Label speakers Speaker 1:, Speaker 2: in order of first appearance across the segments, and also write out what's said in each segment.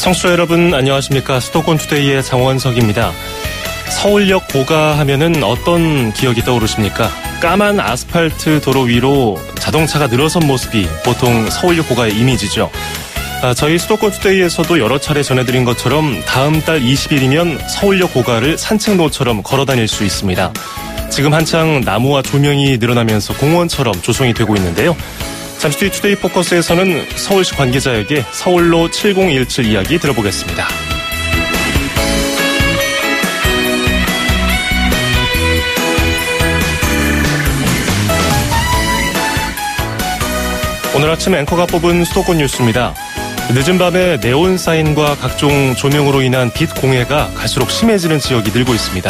Speaker 1: 청취자 여러분 안녕하십니까. 수도권 투데이의 장원석입니다. 서울역 고가 하면은 어떤 기억이 떠오르십니까? 까만 아스팔트 도로 위로 자동차가 늘어선 모습이 보통 서울역 고가의 이미지죠. 저희 수도권 투데이에서도 여러 차례 전해드린 것처럼 다음 달 20일이면 서울역 고가를 산책로처럼 걸어다닐 수 있습니다. 지금 한창 나무와 조명이 늘어나면서 공원처럼 조성이 되고 있는데요. 잠시 뒤 투데이 포커스에서는 서울시 관계자에게 서울로 7017 이야기 들어보겠습니다. 오늘 아침 앵커가 뽑은 수도권 뉴스입니다. 늦은 밤에 네온 사인과 각종 조명으로 인한 빛 공해가 갈수록 심해지는 지역이 늘고 있습니다.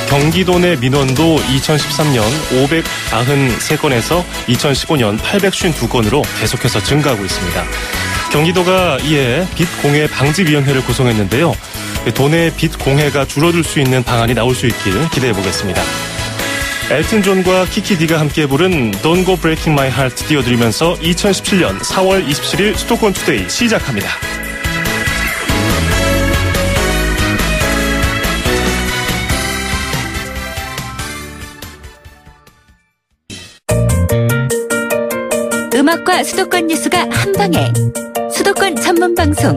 Speaker 1: 경기도 내 민원도 2013년 593건에서 2015년 852건으로 계속해서 증가하고 있습니다. 경기도가 이에 빛 공해 방지위원회를 구성했는데요. 도내 빛 공해가 줄어들 수 있는 방안이 나올 수 있길 기대해 보겠습니다. 엘튼 존과 키키디가 함께 부른 Don't Go Breaking My Heart 띄워드리면서 2017년 4월 27일 수도권 투데이 시작합니다.
Speaker 2: 음악과 수도권 뉴스가 한방에 수도권 전문 방송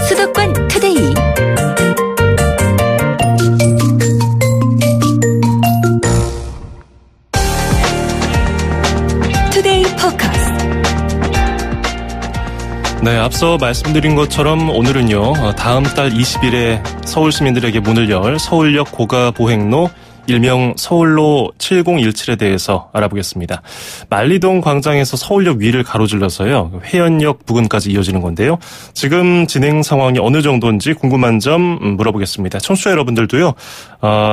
Speaker 2: 수도권 투데이. 투데이 포커스.
Speaker 1: 네, 앞서 말씀드린 것처럼 오늘은요, 다음 달 20일에 서울 시민들에게 문을 열 서울역 고가 보행로 일명 서울로 7017에 대해서 알아보겠습니다. 만리동 광장에서 서울역 위를 가로질러서요, 회원역 부근까지 이어지는 건데요. 지금 진행 상황이 어느 정도인지 궁금한 점 물어보겠습니다. 청취자 여러분들도요,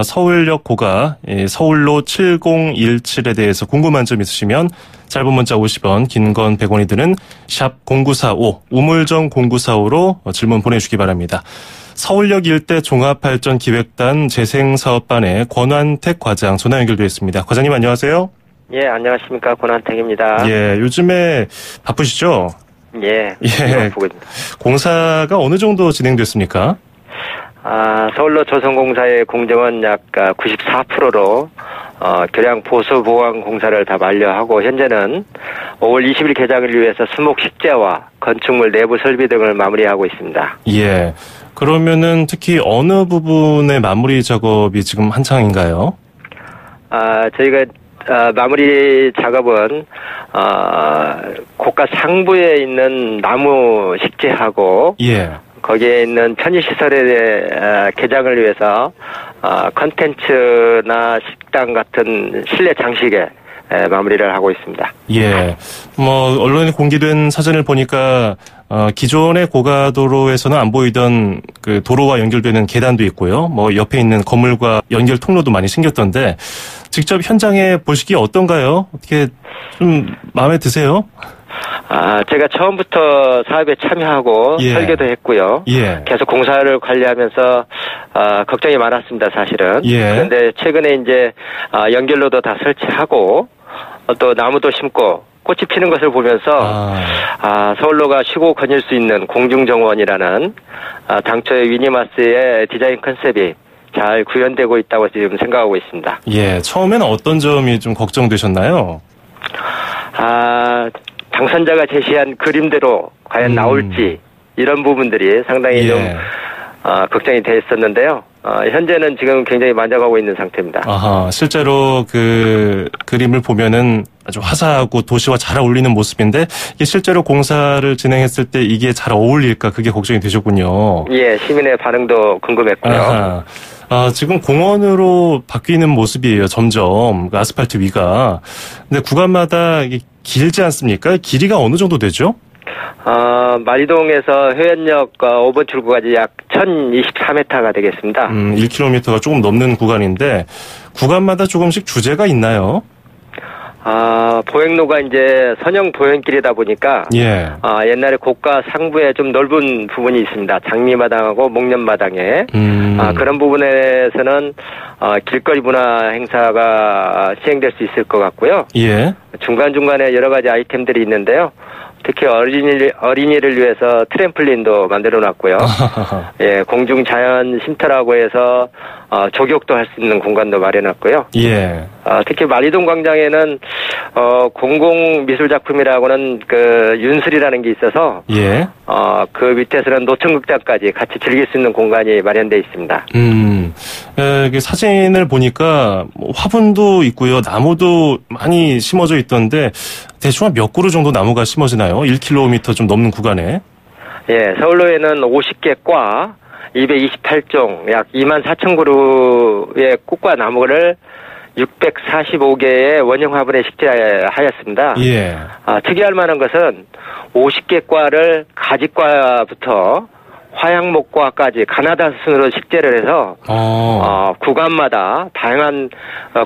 Speaker 1: 서울역 고가 서울로 7017에 대해서 궁금한 점 있으시면 짧은 문자 50원, 긴 건 100원이 드는 샵 0945, 우물정 0945로 질문 보내주시기 바랍니다. 서울역 일대 종합발전기획단 재생사업반의 권환택 과장 전화 연결되어 있습니다. 과장님 안녕하세요.
Speaker 3: 예, 안녕하십니까. 권환택입니다.
Speaker 1: 예, 요즘에 바쁘시죠?
Speaker 3: 예.
Speaker 1: 공사가 어느 정도 진행됐습니까?
Speaker 3: 서울로 조성공사의 공정은 약 94%로 교량 보수 보강 공사를 다 완료하고 현재는 5월 20일 개장을 위해서 수목 식재와 건축물 내부 설비 등을 마무리하고 있습니다.
Speaker 1: 예. 그러면은 특히 어느 부분의 마무리 작업이 지금 한창인가요?
Speaker 3: 저희가 마무리 작업은 고가 상부에 있는 나무 식재하고 예. 거기에 있는 편의시설의 개장을 위해서 컨텐츠나 식당 같은 실내 장식에 마무리를 하고 있습니다. 예.
Speaker 1: 언론에 공개된 사진을 보니까, 기존의 고가도로에서는 안 보이던 그 도로와 연결되는 계단도 있고요. 옆에 있는 건물과 연결 통로도 많이 생겼던데, 직접 현장에 보시기에 어떤가요? 어떻게 좀 마음에 드세요?
Speaker 3: 제가 처음부터 사업에 참여하고 예. 설계도 했고요. 예. 계속 공사를 관리하면서 걱정이 많았습니다, 사실은. 예. 그런데 최근에 이제 연결로도 다 설치하고 또 나무도 심고 꽃이 피는 것을 보면서 서울로가 쉬고 거닐 수 있는 공중정원이라는 당초의 위니마스의 디자인 컨셉이 잘 구현되고 있다고 지금 생각하고 있습니다.
Speaker 1: 예, 처음에는 어떤 점이 좀 걱정되셨나요?
Speaker 3: 당선자가 제시한 그림대로 과연 나올지 이런 부분들이 상당히 예. 좀 걱정이 됐었는데요. 현재는 지금 굉장히 만족하고 있는 상태입니다.
Speaker 1: 실제로 그 그림을 보면은 아주 화사하고 도시와 잘 어울리는 모습인데 이게 실제로 공사를 진행했을 때 이게 잘 어울릴까 그게 걱정이 되셨군요.
Speaker 3: 예, 시민의 반응도 궁금했고요.
Speaker 1: 지금 공원으로 바뀌는 모습이에요. 점점 아스팔트 위가. 근데 구간마다 이게 길지 않습니까? 길이가 어느 정도 되죠?
Speaker 3: 만리동에서 회원역 5번 출구까지 약 1024m가 되겠습니다.
Speaker 1: 1km가 조금 넘는 구간인데 구간마다 조금씩 주제가 있나요?
Speaker 3: 보행로가 이제 선형 보행길이다 보니까
Speaker 1: 예.
Speaker 3: 옛날에 고가 상부에 좀 넓은 부분이 있습니다. 장미마당하고 목련마당에 그런 부분에서는 길거리 문화 행사가 시행될 수 있을 것 같고요.
Speaker 1: 예.
Speaker 3: 중간중간에 여러 가지 아이템들이 있는데요. 특히 어린이를 위해서 트램플린도 만들어놨고요. 예, 공중 자연 쉼터라고 해서 조격도 할 수 있는 공간도 마련했고요.
Speaker 1: 예.
Speaker 3: 특히 만리동 광장에는 공공 미술 작품이라고는 그 윤슬이라는 게 있어서
Speaker 1: 예.
Speaker 3: 그 밑에서는 노천극장까지 같이 즐길 수 있는 공간이 마련되어 있습니다.
Speaker 1: 사진을 보니까 화분도 있고요, 나무도 많이 심어져 있던데 대충 한 몇 그루 정도 나무가 심어지나요? 1km 좀 넘는 구간에.
Speaker 3: 예, 서울로에는 50개 과 228종 약 24,000그루의 꽃과 나무를 645개의 원형 화분에 식재하였습니다.
Speaker 1: 예.
Speaker 3: 특이할 만한 것은 50개 과를 가지과부터 화양목과까지 가나다 순으로 식재를 해서 구간마다 다양한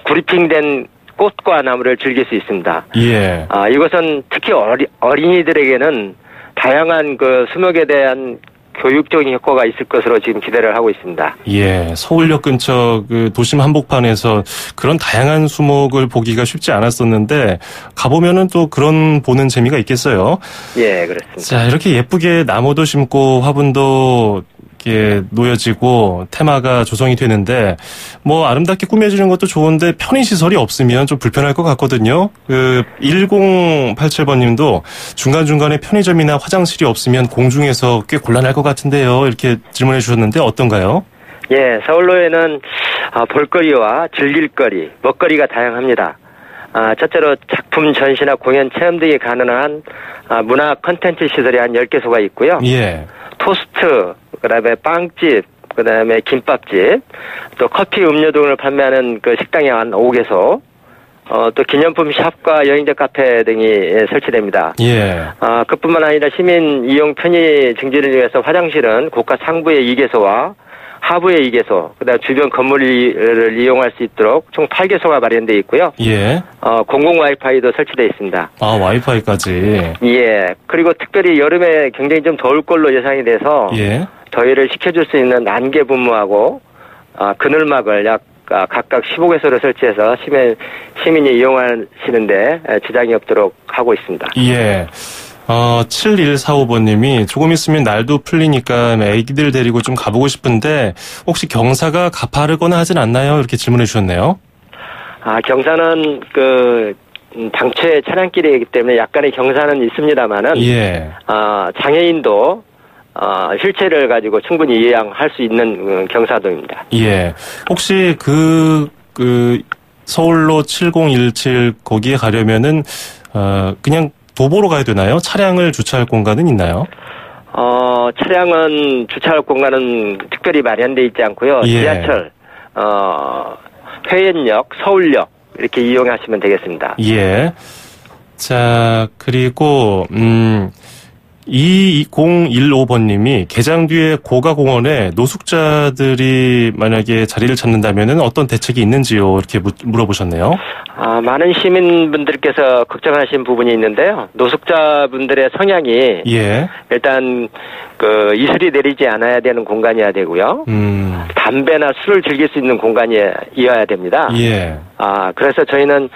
Speaker 3: 그루핑된 꽃과 나무를 즐길 수 있습니다.
Speaker 1: 예.
Speaker 3: 이것은 특히 어린이들에게는 다양한 그 수목에 대한 교육적인 효과가 있을 것으로 지금 기대를 하고 있습니다.
Speaker 1: 예, 서울역 근처 그 도심 한복판에서 그런 다양한 수목을 보기가 쉽지 않았었는데 가보면은 또 그런 보는 재미가 있겠어요.
Speaker 3: 예, 그렇습니다.
Speaker 1: 자, 이렇게 예쁘게 나무도 심고 화분도 이렇게 놓여지고 테마가 조성이 되는데 뭐 아름답게 꾸며지는 것도 좋은데 편의시설이 없으면 좀 불편할 것 같거든요. 그 1087번님도 중간중간에 편의점이나 화장실이 없으면 공중에서 꽤 곤란할 것 같은데요. 이렇게 질문해 주셨는데 어떤가요?
Speaker 3: 예, 서울로에는 볼거리와 즐길거리, 먹거리가 다양합니다. 첫째로 작품 전시나 공연 체험 등이 가능한 문화 콘텐츠 시설이 한 10개소가 있고요.
Speaker 1: 예.
Speaker 3: 토스트, 그다음에 빵집, 그다음에 김밥집, 또 커피, 음료 등을 판매하는 그 식당이 한 5개소, 또 기념품 샵과 여행자 카페 등이 설치됩니다.
Speaker 1: 예.
Speaker 3: 그뿐만 아니라 시민 이용 편의 증진을 위해서 화장실은 고가 상부의 2개소와 하부의 2개소, 그다음 주변 건물을 이용할 수 있도록 총 8개소가 마련되어 있고요.
Speaker 1: 예.
Speaker 3: 공공 와이파이도 설치되어 있습니다.
Speaker 1: 와이파이까지.
Speaker 3: 예. 그리고 특별히 여름에 굉장히 좀 더울 걸로 예상이 돼서
Speaker 1: 예.
Speaker 3: 더위를 식혀줄 수 있는 안개 분무하고 그늘막을 약 각각 15개소를 설치해서 시민이 이용하시는데 지장이 없도록 하고 있습니다.
Speaker 1: 예. 7145번님이 조금 있으면 날도 풀리니까 애기들 데리고 좀 가보고 싶은데 혹시 경사가 가파르거나 하진 않나요? 이렇게 질문해 주셨네요.
Speaker 3: 경사는 당초에 차량길이기 때문에 약간의 경사는 있습니다만은
Speaker 1: 예.
Speaker 3: 장애인도 휠체어를 가지고 충분히 이용할 수 있는 경사도입니다.
Speaker 1: 예. 혹시 서울로 7017 거기에 가려면은 그냥 도보로 가야 되나요? 차량을 주차할 공간은 있나요?
Speaker 3: 차량은 주차할 공간은 특별히 마련되어 있지 않고요.
Speaker 1: 예.
Speaker 3: 지하철, 회원역, 서울역 이렇게 이용하시면 되겠습니다.
Speaker 1: 예. 자, 그리고 2015번님이 개장 뒤에 고가공원에 노숙자들이 만약에 자리를 찾는다면은 어떤 대책이 있는지요? 이렇게 물어보셨네요.
Speaker 3: 많은 시민분들께서 걱정하신 부분이 있는데요. 노숙자분들의 성향이
Speaker 1: 예.
Speaker 3: 일단 이슬이 내리지 않아야 되는 공간이어야 되고요. 담배나 술을 즐길 수 있는 공간이어야 됩니다.
Speaker 1: 예.
Speaker 3: 그래서 저희는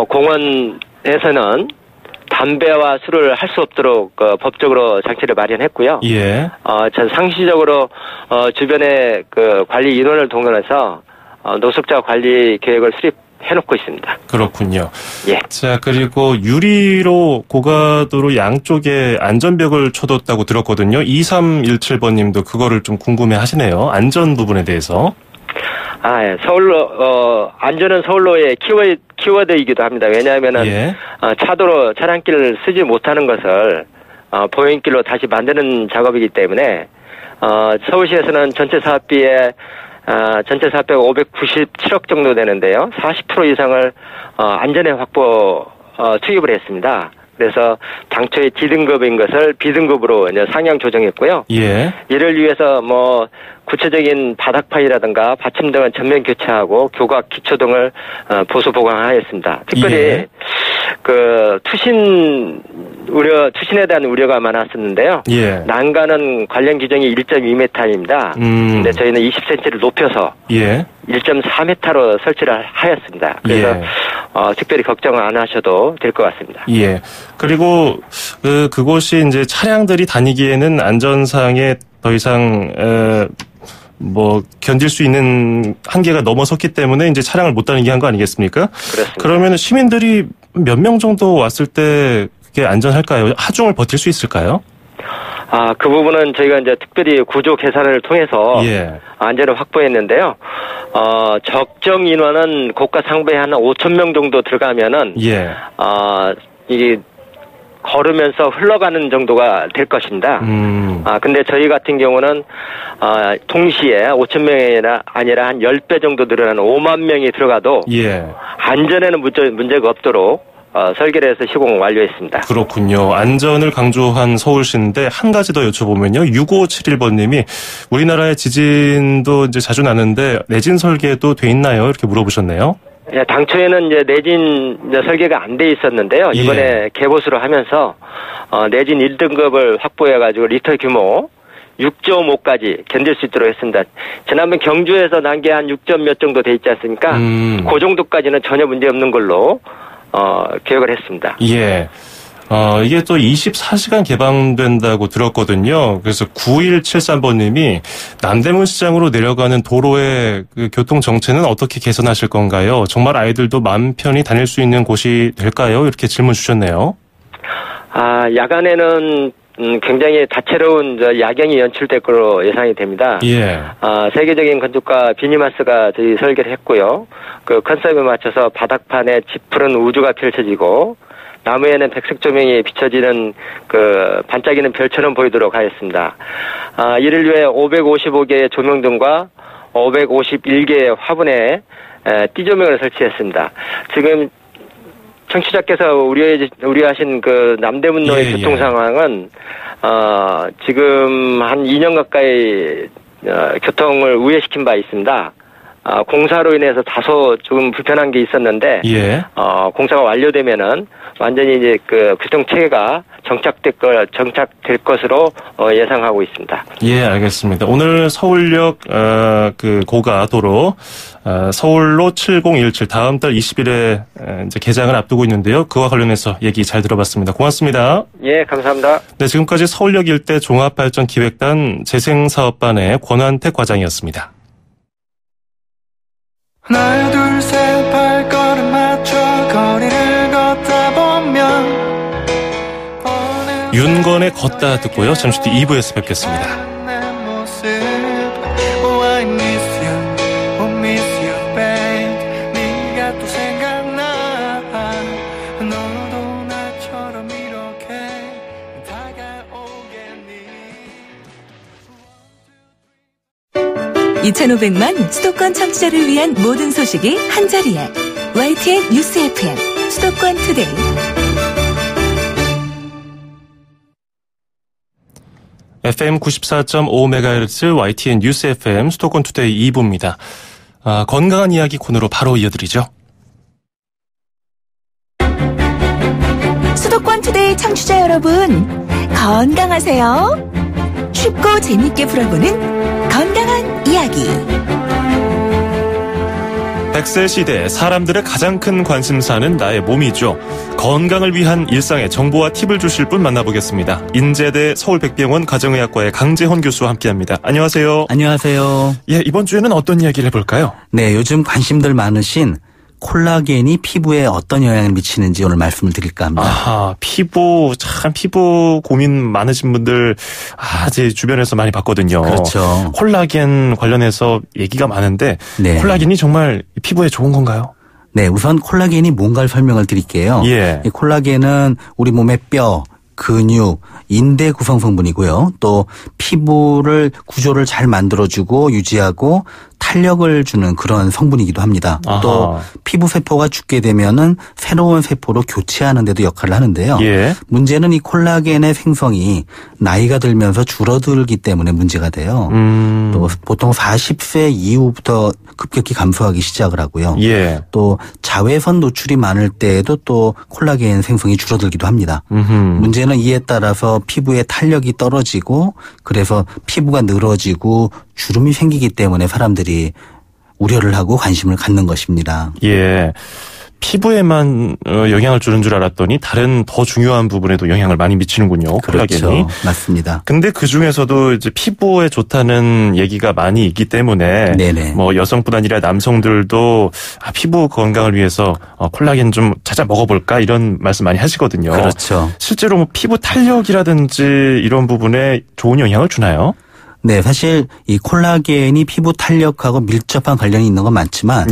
Speaker 3: 공원에서는 담배와 술을 할 수 없도록 법적으로 장치를 마련했고요.
Speaker 1: 예.
Speaker 3: 전 상시적으로 주변에 관리 인원을 동원해서 노숙자 관리 계획을 수립해놓고 있습니다.
Speaker 1: 그렇군요.
Speaker 3: 예.
Speaker 1: 자, 그리고 유리로 고가도로 양쪽에 안전벽을 쳐뒀다고 들었거든요. 2317번님도 그거를 좀 궁금해하시네요. 안전 부분에 대해서.
Speaker 3: 예. 안전은 서울로의 키워드이기도 합니다. 왜냐하면은,
Speaker 1: 예.
Speaker 3: 차도로 차량길을 쓰지 못하는 것을, 보행길로 다시 만드는 작업이기 때문에, 서울시에서는 전체 사업비가 597억 정도 되는데요. 40% 이상을, 안전에 투입을 했습니다. 그래서 당초에 D등급인 것을 B등급으로 이제 상향 조정했고요.
Speaker 1: 예.
Speaker 3: 이를 위해서 구체적인 바닥판이라든가 받침 등을 전면 교체하고 교각 기초 등을 보수 보강하였습니다. 특별히
Speaker 1: 예.
Speaker 3: 투신에 대한 우려가 많았었는데요.
Speaker 1: 예.
Speaker 3: 난간은 관련 규정이 1.2m입니다. 근데 저희는 20cm를 높여서
Speaker 1: 예.
Speaker 3: 1.4m로 설치를 하였습니다. 그래서
Speaker 1: 예.
Speaker 3: 특별히 걱정 안 하셔도 될 것 같습니다.
Speaker 1: 예. 그리고 그곳이 이제 차량들이 다니기에는 안전상에 더 이상 견딜 수 있는 한계가 넘어섰기 때문에 이제 차량을 못 다니게 한 거 아니겠습니까?
Speaker 3: 그렇습니다.
Speaker 1: 그러면 시민들이 몇 명 정도 왔을 때 그게 안전할까요? 하중을 버틸 수 있을까요?
Speaker 3: 그 부분은 저희가 이제 특별히 구조 계산을 통해서 안전을 확보했는데요. 적정 인원은 고가 상부에 한 5,000명 정도 들어가면은 이게 걸으면서 흘러가는 정도가 될 것입니다. 근데 저희 같은 경우는 동시에 5,000명이 아니라 한 10배 정도 늘어나는 5만 명이 들어가도 안전에는 문제가 없도록 설계를 해서 시공 완료했습니다.
Speaker 1: 그렇군요. 안전을 강조한 서울시인데 한 가지 더 여쭤보면요. 6571번님이 우리나라의 지진도 이제 자주 나는데 내진 설계도 돼 있나요? 이렇게 물어보셨네요.
Speaker 3: 예, 당초에는 이제 내진 설계가 안 돼 있었는데요. 이번에 개보수를 하면서 내진 1등급을 확보해가지고 리터 규모 6.5까지 견딜 수 있도록 했습니다. 지난번 경주에서 난 게 한 6점 몇 정도 돼 있지 않습니까? 그 정도까지는 전혀 문제 없는 걸로 계획을 했습니다.
Speaker 1: 예. 이게 또 24시간 개방된다고 들었거든요. 그래서 9173번님이 남대문 시장으로 내려가는 도로의 그 교통 정체는 어떻게 개선하실 건가요? 정말 아이들도 마음 편히 다닐 수 있는 곳이 될까요? 이렇게 질문 주셨네요.
Speaker 3: 야간에는 굉장히 다채로운 야경이 연출될 거로 예상이 됩니다. 세계적인 건축가 비니마스가 저희 설계를 했고요. 그 컨셉에 맞춰서 바닥판에 짙푸른 우주가 펼쳐지고 나무에는 백색 조명이 비춰지는 그 반짝이는 별처럼 보이도록 하였습니다. 이를 위해 555개의 조명등과 551개의 화분에 띠조명을 설치했습니다. 지금 청취자께서 우려하신 그 남대문로의 교통 상황은 지금 한 2년 가까이 교통을 우회시킨 바 있습니다. 공사로 인해서 다소 조금 불편한 게 있었는데 공사가 완료되면은 완전히 이제 그 교통 체계가 정착될 것으로 예상하고 있습니다.
Speaker 1: 예, 알겠습니다. 오늘 서울역 그 고가도로 서울로 7017 다음 달 20일에 이제 개장을 앞두고 있는데요. 그와 관련해서 얘기 잘 들어봤습니다. 고맙습니다.
Speaker 3: 예, 감사합니다.
Speaker 1: 네, 지금까지 서울역 일대 종합발전기획단 재생사업반의 권환택 과장이었습니다.
Speaker 4: 하나 둘 셋 발걸음 맞춰 거리를 걷다 보면
Speaker 1: 윤건의 걷다 듣고요. 잠시 뒤 2부에서 뵙겠습니다.
Speaker 2: (2500만) 수도권 청취자를 위한 모든 소식이 한자리에 YTN 뉴스 FM 수도권 투데이.
Speaker 1: FM 94.5MHz YTN 뉴스 FM 수도권 투데이 2부입니다. 건강한 이야기 코너로 바로 이어드리죠.
Speaker 2: 수도권 투데이 청취자 여러분, 건강하세요? 쉽고 재밌게 풀어보는 건강한 이야기.
Speaker 1: 100세 시대 사람들의 가장 큰 관심사는 나의 몸이죠. 건강을 위한 일상의 정보와 팁을 주실 분 만나보겠습니다. 인제대 서울백병원 가정의학과의 강재헌 교수와 함께합니다. 안녕하세요.
Speaker 5: 안녕하세요.
Speaker 1: 예, 이번 주에는 어떤 이야기를 해볼까요?
Speaker 5: 네, 요즘 관심들 많으신 콜라겐이 피부에 어떤 영향을 미치는지 오늘 말씀을 드릴까 합니다.
Speaker 1: 피부 고민 많으신 분들 제 주변에서 많이 봤거든요.
Speaker 5: 그렇죠.
Speaker 1: 콜라겐 관련해서 얘기가 많은데 콜라겐이 정말 피부에 좋은 건가요?
Speaker 5: 네, 우선 콜라겐이 뭔가를 설명을 드릴게요. 이 콜라겐은 우리 몸의 뼈, 근육, 인대 구성 성분이고요. 또 피부를 구조를 잘 만들어주고 유지하고 탄력을 주는 그런 성분이기도 합니다. 또 피부 세포가 죽게 되면은 새로운 세포로 교체하는 데도 역할을 하는데요. 문제는 이 콜라겐의 생성이 나이가 들면서 줄어들기 때문에 문제가 돼요. 또 보통 40세 이후부터 급격히 감소하기 시작을 하고요. 또 자외선 노출이 많을 때에도 또 콜라겐 생성이 줄어들기도 합니다. 문제는 이에 따라서 피부의 탄력이 떨어지고 그래서 피부가 늘어지고 주름이 생기기 때문에 사람들이 우려를 하고 관심을 갖는 것입니다.
Speaker 1: 피부에만 영향을 주는 줄 알았더니 다른 더 중요한 부분에도 영향을 많이 미치는군요.
Speaker 5: 그렇죠.
Speaker 1: 콜라겐이.
Speaker 5: 맞습니다.
Speaker 1: 근데 그 중에서도 이제 피부에 좋다는 얘기가 많이 있기 때문에
Speaker 5: 네네.
Speaker 1: 뭐 여성뿐 아니라 남성들도 피부 건강을 위해서 콜라겐 좀 찾아 먹어볼까 이런 말씀 많이 하시거든요.
Speaker 5: 그렇죠.
Speaker 1: 실제로 뭐 피부 탄력이라든지 이런 부분에 좋은 영향을 주나요?
Speaker 5: 네, 사실 이 콜라겐이 피부 탄력하고 밀접한 관련이 있는 건 많지만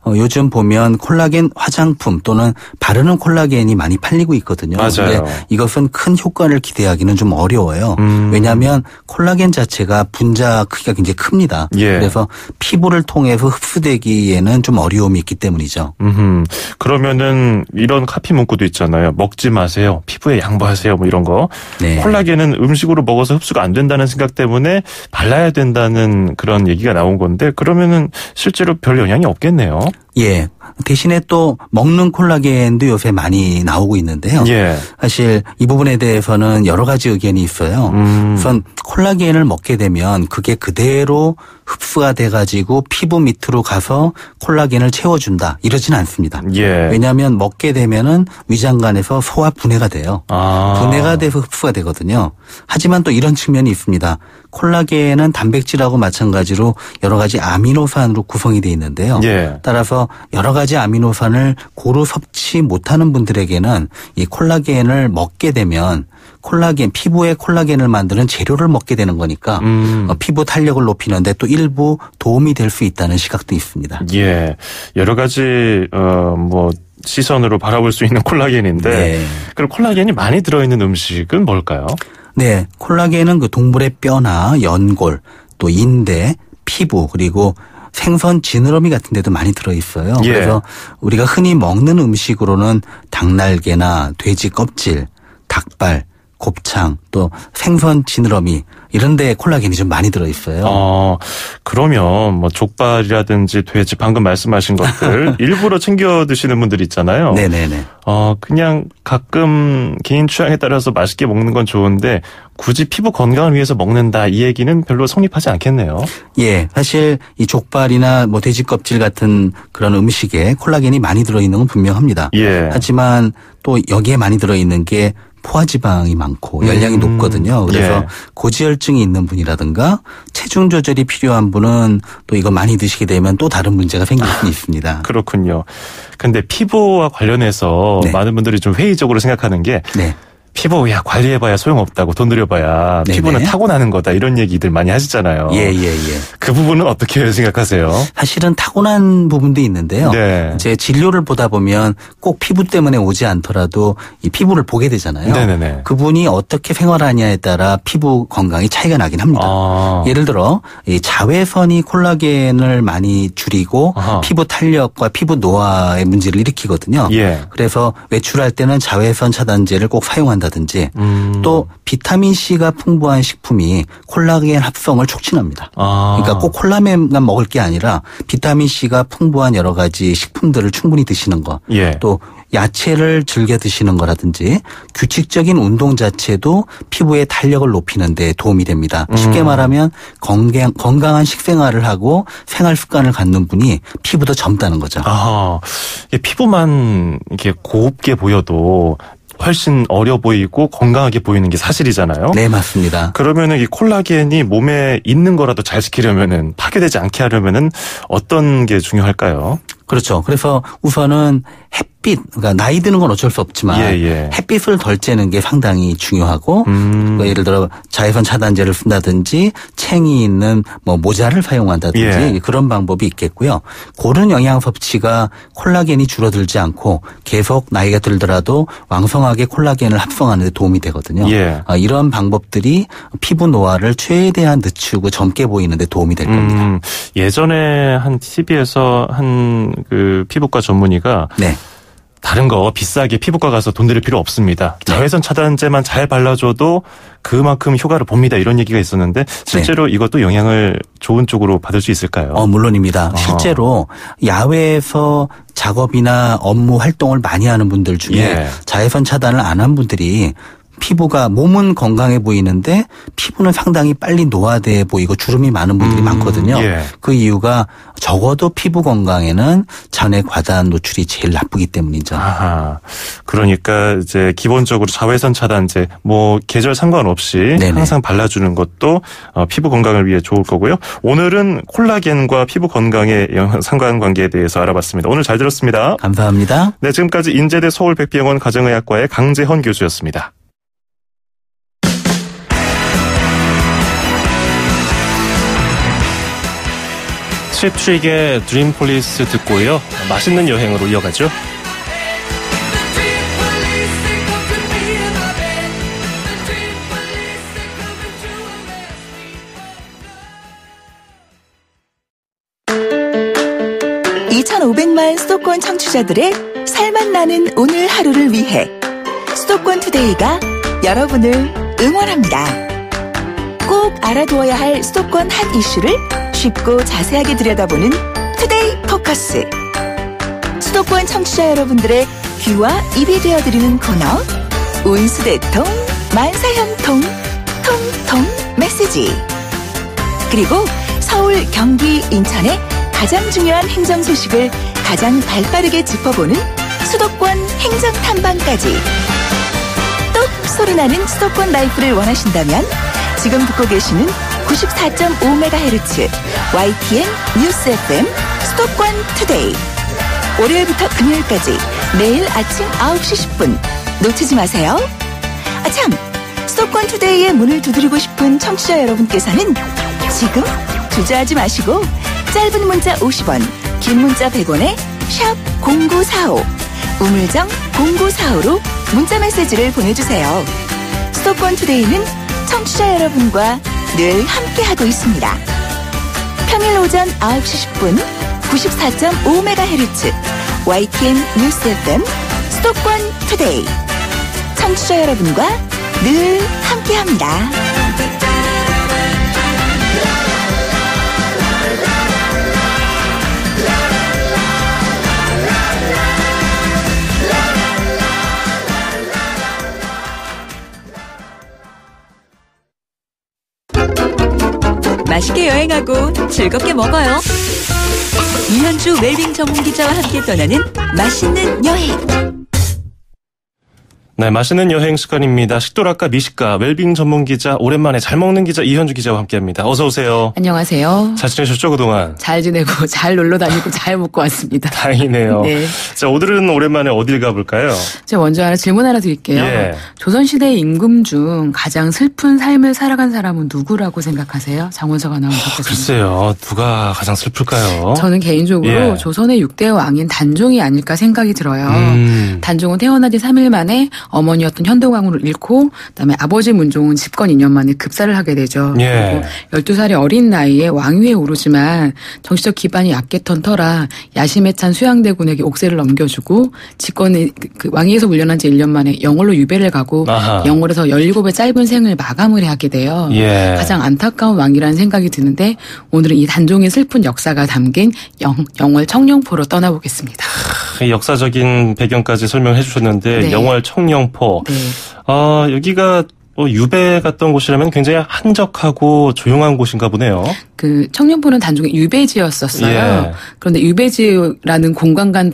Speaker 5: 요즘 보면 콜라겐 화장품 또는 바르는 콜라겐이 많이 팔리고 있거든요.
Speaker 1: 맞아요.
Speaker 5: 근데 이것은 큰 효과를 기대하기는 좀 어려워요. 왜냐하면 콜라겐 자체가 분자 크기가 굉장히 큽니다. 그래서 피부를 통해서 흡수되기에는 좀 어려움이 있기 때문이죠.
Speaker 1: 그러면은 이런 카피 문구도 있잖아요. 먹지 마세요. 피부에 양보하세요. 뭐 이런 거.
Speaker 5: 네.
Speaker 1: 콜라겐은 음식으로 먹어서 흡수가 안 된다는 생각 때문에 발라야 된다는 그런 얘기가 나온 건데 그러면은 실제로 별 영향이 없겠네요.
Speaker 5: 예. 대신에 또 먹는 콜라겐도 요새 많이 나오고 있는데요. 사실 이 부분에 대해서는 여러 가지 의견이 있어요. 우선 콜라겐을 먹게 되면 그게 그대로 흡수가 돼가지고 피부 밑으로 가서 콜라겐을 채워준다. 이러진 않습니다. 왜냐하면 먹게 되면은 위장관에서 소화 분해가 돼요. 분해가 돼서 흡수가 되거든요. 하지만 또 이런 측면이 있습니다. 콜라겐은 단백질하고 마찬가지로 여러 가지 아미노산으로 구성이 되어 있는데요. 따라서 여러 가지 아미노산을 고루 섭취 못하는 분들에게는 이 콜라겐을 먹게 되면 피부에 콜라겐을 만드는 재료를 먹게 되는 거니까 피부 탄력을 높이는데 또 일부 도움이 될 수 있다는 시각도 있습니다.
Speaker 1: 여러 가지 시선으로 바라볼 수 있는 콜라겐인데 그럼 콜라겐이 많이 들어있는 음식은 뭘까요?
Speaker 5: 네, 콜라겐은 그 동물의 뼈나 연골, 또 인대, 피부 그리고 생선 지느러미 같은 데도 많이 들어있어요. 그래서 우리가 흔히 먹는 음식으로는 닭날개나 돼지 껍질, 닭발, 곱창, 또 생선 지느러미 이런 데 콜라겐이 좀 많이 들어있어요.
Speaker 1: 그러면 뭐 족발이라든지 돼지 방금 말씀하신 것들 일부러 챙겨 드시는 분들 있잖아요.
Speaker 5: 네네네.
Speaker 1: 그냥 가끔 개인 취향에 따라서 맛있게 먹는 건 좋은데 굳이 피부 건강을 위해서 먹는다 이 얘기는 별로 성립하지 않겠네요.
Speaker 5: 사실 이 족발이나 뭐 돼지 껍질 같은 그런 음식에 콜라겐이 많이 들어있는 건 분명합니다. 하지만 또 여기에 많이 들어있는 게 포화지방이 많고 열량이 높거든요. 그래서 고지혈증이 있는 분이라든가 체중 조절이 필요한 분은 또 이거 많이 드시게 되면 또 다른 문제가 생길 수 있습니다.
Speaker 1: 그렇군요. 근데 피부와 관련해서 많은 분들이 좀 회의적으로 생각하는 게 피부 관리해봐야 소용없다고 돈 들여봐야 피부는 타고나는 거다 이런 얘기들 많이 하시잖아요. 그 부분은 어떻게 생각하세요?
Speaker 5: 사실은 타고난 부분도 있는데요. 제 진료를 보다 보면 꼭 피부 때문에 오지 않더라도 이 피부를 보게 되잖아요. 그분이 어떻게 생활하냐에 따라 피부 건강이 차이가 나긴 합니다. 예를 들어 이 자외선이 콜라겐을 많이 줄이고 피부 탄력과 피부 노화의 문제를 일으키거든요. 그래서 외출할 때는 자외선 차단제를 꼭 사용한다든지 또 비타민C가 풍부한 식품이 콜라겐 합성을 촉진합니다. 그러니까 꼭 콜라겐만 먹을 게 아니라 비타민C가 풍부한 여러 가지 식품들을 충분히 드시는 것. 또 야채를 즐겨 드시는 거라든지 규칙적인 운동 자체도 피부의 탄력을 높이는 데 도움이 됩니다. 쉽게 말하면 건강한 식생활을 하고 생활 습관을 갖는 분이 피부도 젊다는 거죠.
Speaker 1: 피부만 이렇게 곱게 보여도 훨씬 어려 보이고 건강하게 보이는 게 사실이잖아요.
Speaker 5: 네, 맞습니다.
Speaker 1: 그러면은 이 콜라겐이 몸에 있는 거라도 잘 지키려면은 파괴되지 않게 하려면은 어떤 게 중요할까요?
Speaker 5: 그렇죠. 그래서 우선은 햇빛, 그러니까 나이 드는 건 어쩔 수 없지만 햇빛을 덜 쬐는 게 상당히 중요하고 예를 들어 자외선 차단제를 쓴다든지 챙이 있는 뭐 모자를 사용한다든지 그런 방법이 있겠고요. 고른 영양 섭취가 콜라겐이 줄어들지 않고 계속 나이가 들더라도 왕성하게 콜라겐을 합성하는 데 도움이 되거든요. 이런 방법들이 피부 노화를 최대한 늦추고 젊게 보이는 데 도움이 될 겁니다.
Speaker 1: 예전에 한 TV에서 한 그 피부과 전문의가 다른 거 비싸게 피부과 가서 돈 들일 필요 없습니다. 자외선 차단제만 잘 발라줘도 그만큼 효과를 봅니다. 이런 얘기가 있었는데 실제로 이것도 영향을 좋은 쪽으로 받을 수 있을까요?
Speaker 5: 물론입니다. 실제로 야외에서 작업이나 업무 활동을 많이 하는 분들 중에 자외선 차단을 안 한 분들이 피부가 몸은 건강해 보이는데 피부는 상당히 빨리 노화돼 보이고 주름이 많은 분들이 많거든요. 예. 그 이유가 적어도 피부 건강에는 잔해 과다한 노출이 제일 나쁘기 때문이죠.
Speaker 1: 아하. 그러니까 이제 기본적으로 자외선 차단제 뭐 계절 상관없이 네네. 항상 발라주는 것도 피부 건강을 위해 좋을 거고요. 오늘은 콜라겐과 피부 건강의 상관관계에 대해서 알아봤습니다. 오늘 잘 들었습니다.
Speaker 5: 감사합니다.
Speaker 1: 네, 지금까지 인제대 서울백비병원 가정의학과의 강재헌 교수였습니다. 칩트릭의 드림폴리스 듣고요. 맛있는 여행으로 이어가죠.
Speaker 6: (2500만) 수도권 청취자들의 살맛 나는 오늘 하루를 위해 수도권 투데이가 여러분을 응원합니다. 꼭 알아두어야 할 수도권 핫 이슈를 쉽고 자세하게 들여다보는 투데이 포커스. 수도권 청취자 여러분들의 귀와 입이 되어드리는 코너 온수대통 만사형통 통통 메시지. 그리고 서울, 경기, 인천의 가장 중요한 행정 소식을 가장 발빠르게 짚어보는 수도권 행정탐방까지. 똑 소리나는 수도권 라이프를 원하신다면 지금 듣고 계시는 94.5MHz YTN 뉴스 FM 수도권 투데이. 월요일부터 금요일까지 매일 아침 9시 10분 놓치지 마세요. 참, 수도권 투데이의 문을 두드리고 싶은 청취자 여러분께서는 지금 주저하지 마시고 짧은 문자 50원, 긴 문자 100원에 샵 0945, 우물정 0945로 문자 메시지를 보내주세요. 수도권 투데이는 청취자 여러분과 늘 함께하고 있습니다. 평일 오전 9시 10분 94.5MHz YTN 뉴스 FM 수도권 투데이. 청취자 여러분과 늘 함께합니다.
Speaker 2: 맛있게 여행하고 즐겁게 먹어요. 이현주 웰빙 전문기자와 함께 떠나는 맛있는 여행.
Speaker 1: 네, 맛있는 여행 시간입니다. 식도락과 미식가 웰빙 전문기자, 오랜만에 잘 먹는 기자 이현주 기자와 함께합니다. 어서 오세요.
Speaker 7: 안녕하세요.
Speaker 1: 잘 지내셨죠, 그동안?
Speaker 7: 잘 지내고 잘 놀러 다니고 잘 먹고 왔습니다.
Speaker 1: 다행이네요. 네. 자, 오늘은 오랜만에 어딜 가볼까요?
Speaker 7: 제가 먼저 질문 하나 드릴게요.
Speaker 1: 예.
Speaker 7: 조선시대 임금 중 가장 슬픈 삶을 살아간 사람은 누구라고 생각하세요? 장원석 아나운서께서.
Speaker 1: 글쎄요. 누가 가장 슬플까요?
Speaker 7: 저는 개인적으로
Speaker 1: 예.
Speaker 7: 조선의 6대 왕인 단종이 아닐까 생각이 들어요. 단종은 태어난 지 3일 만에 어머니였던 현도광후를 잃고 그다음에 아버지 문종은 집권 2년 만에 급사를 하게 되죠.
Speaker 1: 예.
Speaker 7: 그리고 12살의 어린 나이에 왕위에 오르지만 정치적 기반이 약했던 터라 야심에 찬 수양대군에게 옥세를 넘겨주고 집권의 그 왕위에서 물러난 지 1년 만에 영월로 유배를 가고 아하. 영월에서 17의 짧은 생을 마감을 하게 돼요.
Speaker 1: 예.
Speaker 7: 가장 안타까운 왕이라는 생각이 드는데 오늘은 이 단종의 슬픈 역사가 담긴 영월 청룡포로 떠나보겠습니다.
Speaker 1: 역사적인 배경까지 설명해 주셨는데
Speaker 7: 네.
Speaker 1: 영월 청룡포.
Speaker 7: 네.
Speaker 1: 여기가 유배 갔던 곳이라면 굉장히 한적하고 조용한 곳인가 보네요.
Speaker 7: 그 청룡포는 단종의 유배지였었어요.
Speaker 1: 예.
Speaker 7: 그런데 유배지라는 공간과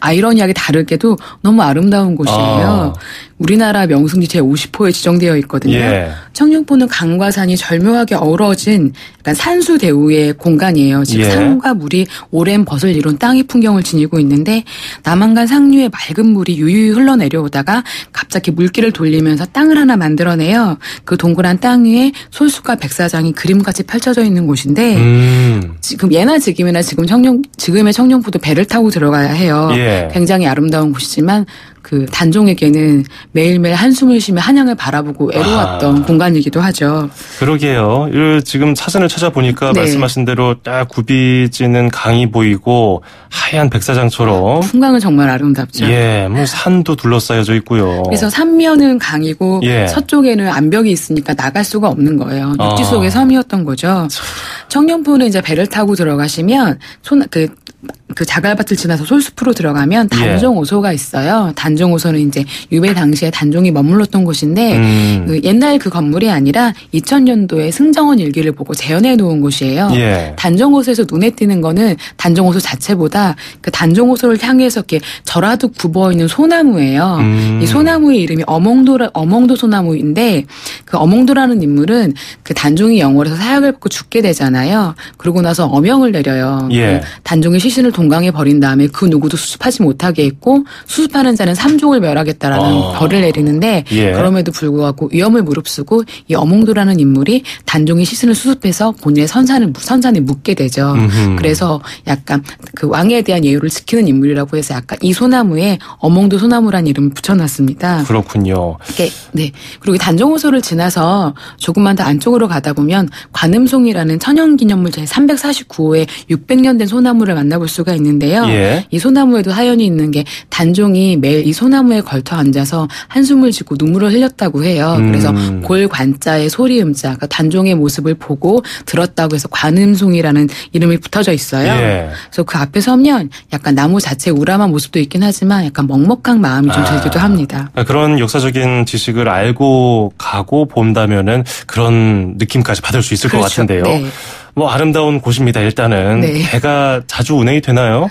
Speaker 7: 아이러니하게 다르게도 너무 아름다운 곳이에요. 우리나라 명승지 제50호에 지정되어 있거든요.
Speaker 1: 예.
Speaker 7: 청룡포는 강과 산이 절묘하게 어우러진 약간 산수 대우의 공간이에요. 즉
Speaker 1: 예.
Speaker 7: 산과 물이 오랜 벗을 이룬 땅의 풍경을 지니고 있는데 남한강 상류의 맑은 물이 유유히 흘러내려오다가 갑자기 물길을 돌리면서 땅을 하나 만들어내요. 그 동그란 땅 위에 솔숲과 백사장이 그림같이 펼쳐져 있는 곳인데 지금 예나 지금이나 지금의 청룡포도 배를 타고 들어가야 해요.
Speaker 1: 예.
Speaker 7: 굉장히 아름다운 곳이지만 그 단종에게는 매일매일 한숨을 쉬며 한양을 바라보고 애로웠던 공간이기도 하죠.
Speaker 1: 그러게요. 지금 사진을 찾아보니까
Speaker 7: 네.
Speaker 1: 말씀하신 대로 딱 굽이지는 강이 보이고 하얀 백사장처럼.
Speaker 7: 풍광은 정말 아름답죠.
Speaker 1: 예, 뭐 산도 둘러싸여져 있고요.
Speaker 7: 그래서 삼면은 강이고
Speaker 1: 예.
Speaker 7: 서쪽에는 암벽이 있으니까 나갈 수가 없는 거예요. 육지 속의 섬이었던 거죠. 청룡포는 이제 배를 타고 들어가시면 그 자갈밭을 지나서 솔숲으로 들어가면 단종오소가 있어요. 단종오소는 이제 유배 당시에 단종이 머물렀던 곳인데 그 옛날 그 건물이 아니라 2000년도에 승정원 일기를 보고 재현해 놓은 곳이에요. 단종오소에서 눈에 띄는 거는 단종오소 자체보다 그 단종오소를 향해서 이렇게 절하듯 굽어 있는 소나무예요. 이 소나무의 이름이 어몽도 소나무인데 그 어몽도라는 인물은 그 단종이 영월에서 사약을 받고 죽게 되잖아요. 그러고 나서 어명을 내려요. 그 단종의 시신을 동강에 버린 다음에 그 누구도 수습하지 못하게 했고 수습하는 자는 3족을 멸하겠다라는 벌을 내리는데 그럼에도 불구하고 위험을 무릅쓰고 이 어몽도라는 인물이 단종의 시신을 수습해서 본인의 선산에 묻게 되죠. 그래서 약간 그 왕에 대한 예우를 지키는 인물이라고 해서 약간 이 소나무에 어몽도 소나무라는 이름을 붙여놨습니다.
Speaker 1: 그렇군요.
Speaker 7: 네. 그리고 이 단종호소를 지나서 조금만 더 안쪽으로 가다 보면 관음송이라는 천연기념물 제349호의 600년 된 소나무를 만나볼 수가 있는데요. 이 소나무에도 사연이 있는 게 단종이 매일 이 소나무에 걸터 앉아서 한숨을 쉬고 눈물을 흘렸다고 해요. 그래서 골관자의 소리음자, 그러니까 단종의 모습을 보고 들었다고 해서 관음송이라는 이름이 붙어져 있어요. 그래서 그 앞에 서면 약간 나무 자체의 우람한 모습도 있긴 하지만 약간 먹먹한 마음이 좀 들기도 합니다.
Speaker 1: 그런 역사적인 지식을 알고 가고 본다면은 그런 느낌까지 받을 수 있을 것 같은데요. 뭐 아름다운 곳입니다. 일단은 배가 자주 운행이 되나요?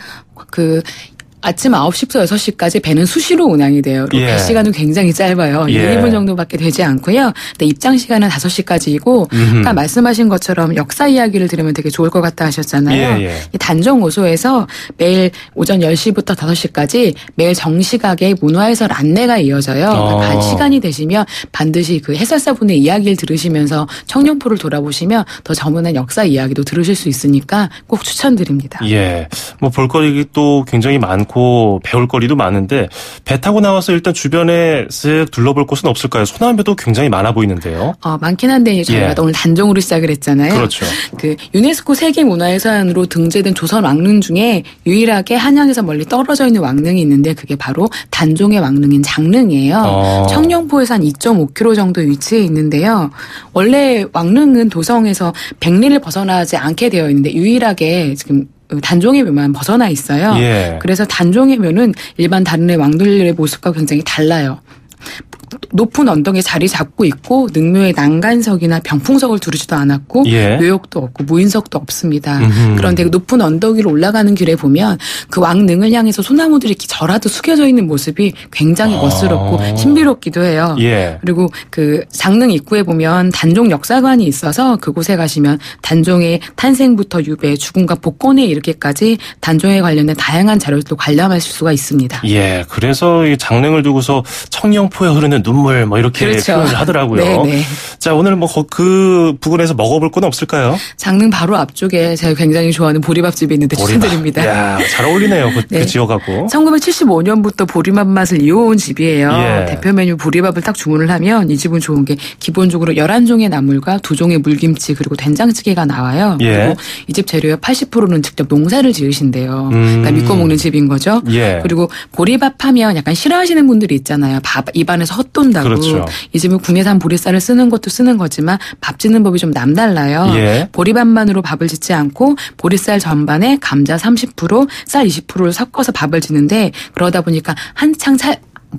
Speaker 7: 아침 9시부터 6시까지 배는 수시로 운항이 돼요. 그리고 배 시간은 굉장히 짧아요. 1~2분 정도밖에 되지 않고요. 근데 입장 시간은 5시까지이고 아까 말씀하신 것처럼 역사 이야기를 들으면 되게 좋을 것 같다 하셨잖아요. 이 단종오소에서 매일 오전 10시부터 5시까지 매일 정시각에 문화해설 안내가 이어져요. 그러니까 시간이 되시면 반드시 그 해설사분의 이야기를 들으시면서 청룡포를 돌아보시면 더 저문한 역사 이야기도 들으실 수 있으니까 꼭 추천드립니다.
Speaker 1: 뭐 볼거리도 굉장히 많고 배울 거리도 많은데 배 타고 나와서 일단 주변에 쓱 둘러볼 곳은 없을까요? 소나무도 굉장히 많아 보이는데요.
Speaker 7: 많긴 한데 저희가 오늘 단종으로 시작을 했잖아요.
Speaker 1: 그렇죠.
Speaker 7: 그 유네스코 세계문화유산으로 등재된 조선 왕릉 중에 유일하게 한양에서 멀리 떨어져 있는 왕릉이 있는데 그게 바로 단종의 왕릉인 장릉이에요. 청룡포에서 한 2.5km 정도 위치해 있는데요. 원래 왕릉은 도성에서 백리를 벗어나지 않게 되어 있는데 유일하게 지금 단종의 묘만 벗어나 있어요. 그래서 단종의 묘는 일반 다른 왕들의 모습과 굉장히 달라요. 높은 언덕에 자리 잡고 있고 능묘에 난간석이나 병풍석을 두르지도 않았고 묘역도 없고 무인석도 없습니다. 그런데 그 높은 언덕 위로 올라가는 길에 보면 그 왕릉을 향해서 소나무들이 이렇게 절하듯 숙여져 있는 모습이 굉장히 멋스럽고 신비롭기도 해요. 그리고 그 장릉 입구에 보면 단종 역사관이 있어서 그곳에 가시면 단종의 탄생부터 유배, 죽음과 복권에 이르기까지 단종에 관련된 다양한 자료도 관람하실 수가 있습니다.
Speaker 1: 그래서 이 장릉을 두고서 청룡포에 흐르는 눈물 뭐 이렇게 표현을 하더라고요. 자, 오늘 뭐 그 부근에서 먹어볼 건 없을까요?
Speaker 7: 장릉 바로 앞쪽에 제가 굉장히 좋아하는 보리밥집이 있는데 추천드립니다.
Speaker 1: 잘 어울리네요. 그 지역하고.
Speaker 7: 1975년부터 보리밥 맛을 이어온 집이에요. 대표 메뉴 보리밥을 딱 주문을 하면 이 집은 좋은 게 기본적으로 11종의 나물과 2종의 물김치 그리고 된장찌개가 나와요. 그리고 이 집 재료의 80%는 직접 농사를 지으신대요. 그러니까 믿고 먹는 집인 거죠. 그리고 보리밥 하면 약간 싫어하시는 분들이 있잖아요. 입안에서 헛돈다고. 이 집은 국내산 보리쌀을 쓰는 것도 쓰는 거지만 밥 짓는 법이 좀 남달라요. 보리밥만으로 밥을 짓지 않고 보리쌀 전반에 감자 30%, 쌀 20%를 섞어서 밥을 짓는데 그러다 보니까 한창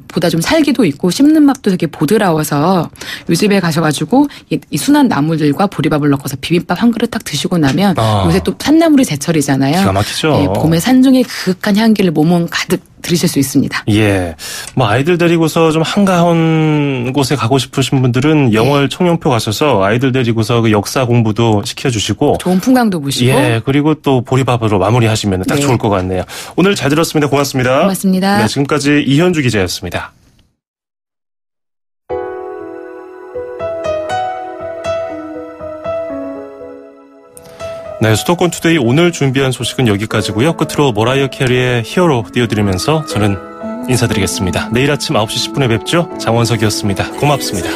Speaker 7: 보다 좀 살기도 있고 씹는 맛도 되게 보드라워서 이 집에 가셔가지고 이 순한 나물들과 보리밥을 넣어서 비빔밥 한 그릇 딱 드시고 나면 요새 또 산나물이 제철이잖아요.
Speaker 1: 기가 막히죠.
Speaker 7: 봄의 산중의 그윽한 향기를 몸은 가득 들으실 수 있습니다.
Speaker 1: 뭐 아이들 데리고서 좀 한가한 곳에 가고 싶으신 분들은 영월 청룡포 가셔서 아이들 데리고서 그 역사 공부도 시켜주시고
Speaker 7: 좋은 풍광도 보시고
Speaker 1: 그리고 또 보리밥으로 마무리하시면 딱 좋을 것 같네요. 오늘 잘 들었습니다. 고맙습니다.
Speaker 7: 고맙습니다.
Speaker 1: 지금까지 이현주 기자였습니다. 수도권 투데이 오늘 준비한 소식은 여기까지고요. 끝으로 머라이어 캐리의 히어로 띄워드리면서 저는 인사드리겠습니다. 내일 아침 9시 10분에 뵙죠. 장원석이었습니다. 고맙습니다.